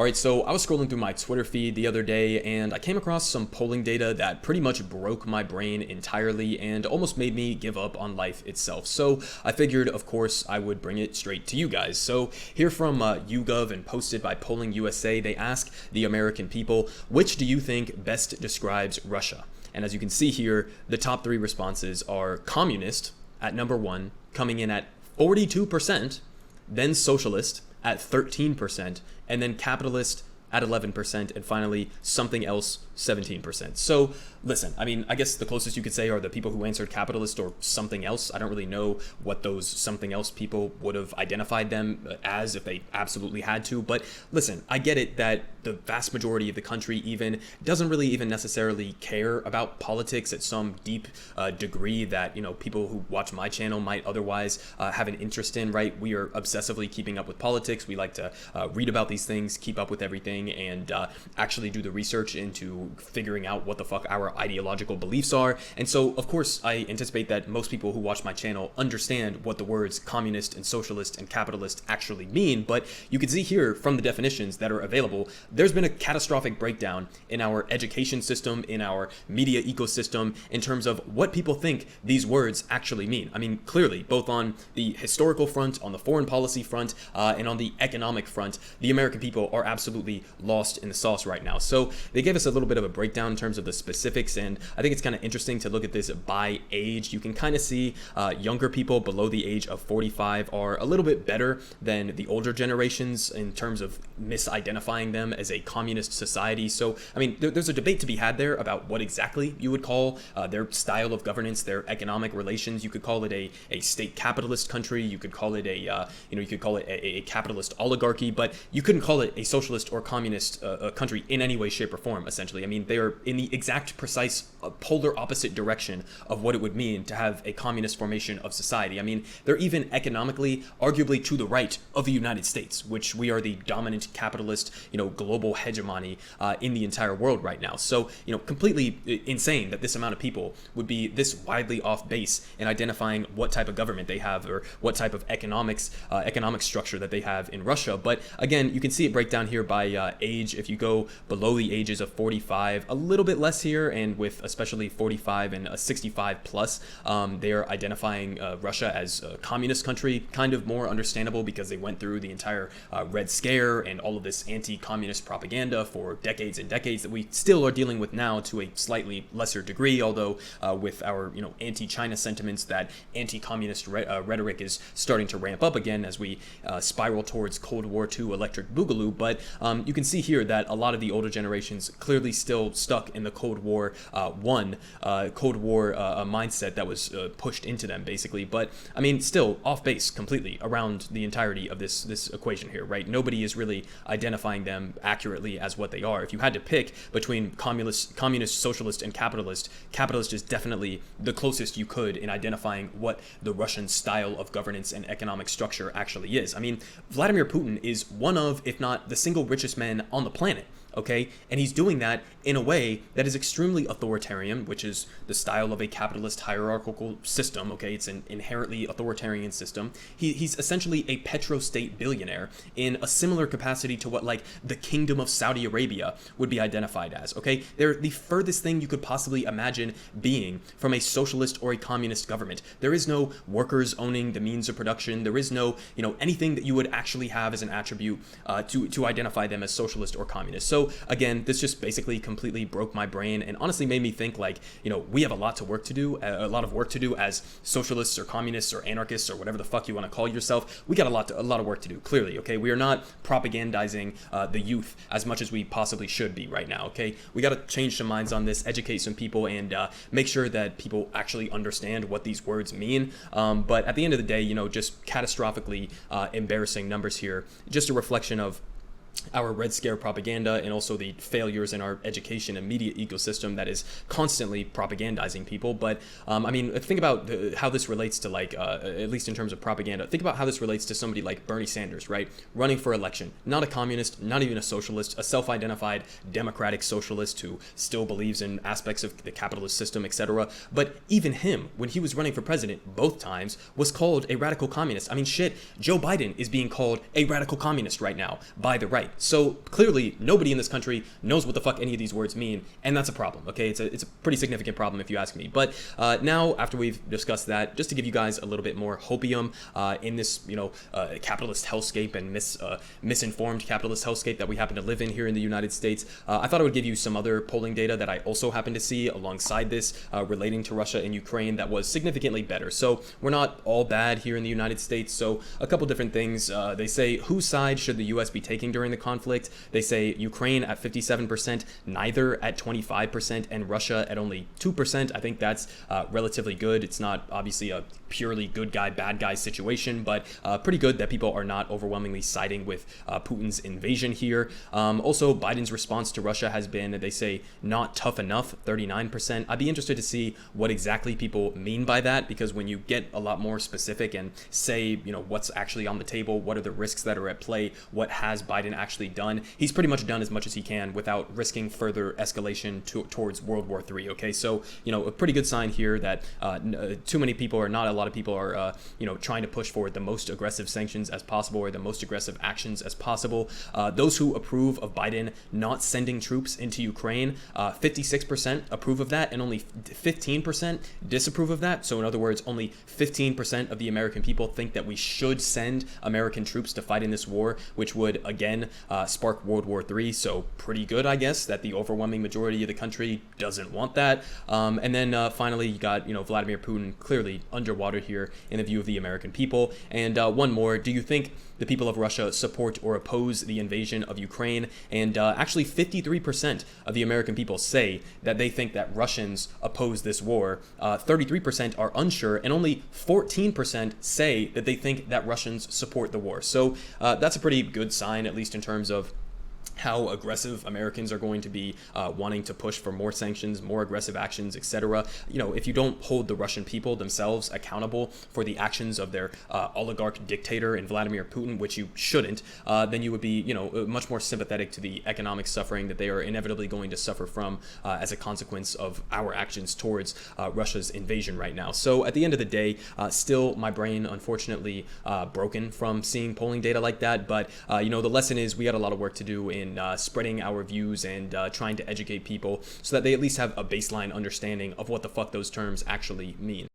All right, so I was scrolling through my Twitter feed the other day and I came across some polling data that pretty much broke my brain entirely and almost made me give up on life itself. So I figured, of course, I would bring it straight to you guys. So here from YouGov and posted by Polling USA, they ask the American people, which do you think best describes Russia? And as you can see here, the top three responses are communist at number one, coming in at 42%, then socialist at 13%, and then capitalist at 11%, and finally something else 17%. So listen, I mean, I guess the closest you could say are the people who answered capitalist or something else. I don't really know what those something else people would have identified them as if they absolutely had to. But listen, I get it that the vast majority of the country even doesn't really even necessarily care about politics at some deep degree that, you know, people who watch my channel might otherwise have an interest in, right? We are obsessively keeping up with politics. We like to read about these things, keep up with everything, and actually do the research into figuring out what the fuck our ideological beliefs are. And so, of course, I anticipate that most people who watch my channel understand what the words communist and socialist and capitalist actually mean. But you can see here from the definitions that are available, there's been a catastrophic breakdown in our education system, in our media ecosystem, in terms of what people think these words actually mean. I mean, clearly, both on the historical front, on the foreign policy front, and on the economic front, the American people are absolutely lost in the sauce right now. So they gave us a little bit of a breakdown in terms of the specifics, and I think it's kind of interesting to look at this by age. You can kind of see younger people below the age of 45 are a little bit better than the older generations in terms of misidentifying them as a communist society. So, I mean, there's a debate to be had there about what exactly you would call their style of governance, their economic relations. You could call it a state capitalist country. You could call it a capitalist oligarchy, but you couldn't call it a socialist or communist country in any way, shape, or form, essentially. I mean, they are in the exact precise polar opposite direction of what it would mean to have a communist formation of society. I mean, they're even economically, arguably to the right of the United States, which we are the dominant capitalist, global hegemony in the entire world right now. So, completely insane that this amount of people would be this widely off base in identifying what type of government they have or what type of economic structure that they have in Russia. But again, you can see it break down here by age. If you go below the ages of 45, a little bit less here, and with especially 45 and 65 plus, they are identifying Russia as a communist country, kind of more understandable because they went through the entire Red Scare and all of this anti-communist propaganda for decades and decades that we still are dealing with now to a slightly lesser degree, although with our anti-China sentiments, that anti-communist rhetoric is starting to ramp up again as we spiral towards Cold War II electric boogaloo. But you can see here that a lot of the older generations clearly still stuck in the Cold War mindset that was pushed into them, basically. But I mean, still off base completely around the entirety of this equation here, right? Nobody is really identifying them accurately as what they are. If you had to pick between communist, socialist, and capitalist is definitely the closest you could in identifying what the Russian style of governance and economic structure actually is. I mean, Vladimir Putin is one of, if not the single richest man on the planet. Okay, and he's doing that in a way that is extremely authoritarian, which is the style of a capitalist hierarchical system. Okay, it's an inherently authoritarian system. He's essentially a petrostate billionaire in a similar capacity to what like the Kingdom of Saudi Arabia would be identified as. Okay, they're the furthest thing you could possibly imagine being from a socialist or a communist government. There is no workers owning the means of production. There is no anything that you would actually have as an attribute to identify them as socialist or communist. So again, this just basically completely broke my brain and honestly made me think like, we have a lot of work to do as socialists or communists or anarchists or whatever the fuck you want to call yourself. We got a lot of work to do, clearly. Okay, we are not propagandizing the youth as much as we possibly should be right now. Okay, we got to change some minds on this, educate some people, and make sure that people actually understand what these words mean. But at the end of the day, just catastrophically embarrassing numbers here. Just a reflection of our Red Scare propaganda and also the failures in our education and media ecosystem that is constantly propagandizing people. But I mean, think about how this relates to like, at least in terms of propaganda, think about how this relates to somebody like Bernie Sanders, right? Running for election, not a communist, not even a socialist, a self-identified democratic socialist who still believes in aspects of the capitalist system, etc. But even him, when he was running for president both times, was called a radical communist. I mean, shit, Joe Biden is being called a radical communist right now by the right. right. So clearly nobody in this country knows what the fuck any of these words mean, and that's a problem. Okay, it's a pretty significant problem if you ask me. But now, after we've discussed that, just to give you guys a little bit more hopium in this capitalist hellscape and misinformed capitalist hellscape that we happen to live in here in the United States, I thought I would give you some other polling data that I also happen to see alongside this relating to Russia and Ukraine that was significantly better. So we're not all bad here in the United States. So a couple different things. They say, whose side should the U.S. be taking during the conflict? They say Ukraine at 57%, neither at 25%, and Russia at only 2%. I think that's relatively good. It's not obviously a purely good guy, bad guy situation, but pretty good that people are not overwhelmingly siding with Putin's invasion here. Also, Biden's response to Russia has been, they say, not tough enough, 39%. I'd be interested to see what exactly people mean by that, because when you get a lot more specific and say, what's actually on the table, what are the risks that are at play, what has Biden actually done, he's pretty much done as much as he can without risking further escalation towards World War III. Okay, so, a pretty good sign here that too many people, or not a lot of people, are, trying to push forward the most aggressive sanctions as possible, or the most aggressive actions as possible. Those who approve of Biden not sending troops into Ukraine, 56% approve of that, and only 15% disapprove of that. So in other words, only 15% of the American people think that we should send American troops to fight in this war, which would again spark World War III. So pretty good, I guess, that the overwhelming majority of the country doesn't want that. And then finally, you got Vladimir Putin clearly underwater here in the view of the American people. And one more, do you think the people of Russia support or oppose the invasion of Ukraine? And actually 53% of the American people say that they think that Russians oppose this war. 33% are unsure, and only 14% say that they think that Russians support the war. So that's a pretty good sign, at least in terms of how aggressive Americans are going to be wanting to push for more sanctions, more aggressive actions, etc. If you don't hold the Russian people themselves accountable for the actions of their oligarch dictator in Vladimir Putin, which you shouldn't, then you would be, much more sympathetic to the economic suffering that they are inevitably going to suffer from as a consequence of our actions towards Russia's invasion right now. So at the end of the day, still my brain, unfortunately, broken from seeing polling data like that. But, the lesson is we got a lot of work to do in spreading our views and trying to educate people so that they at least have a baseline understanding of what the fuck those terms actually mean.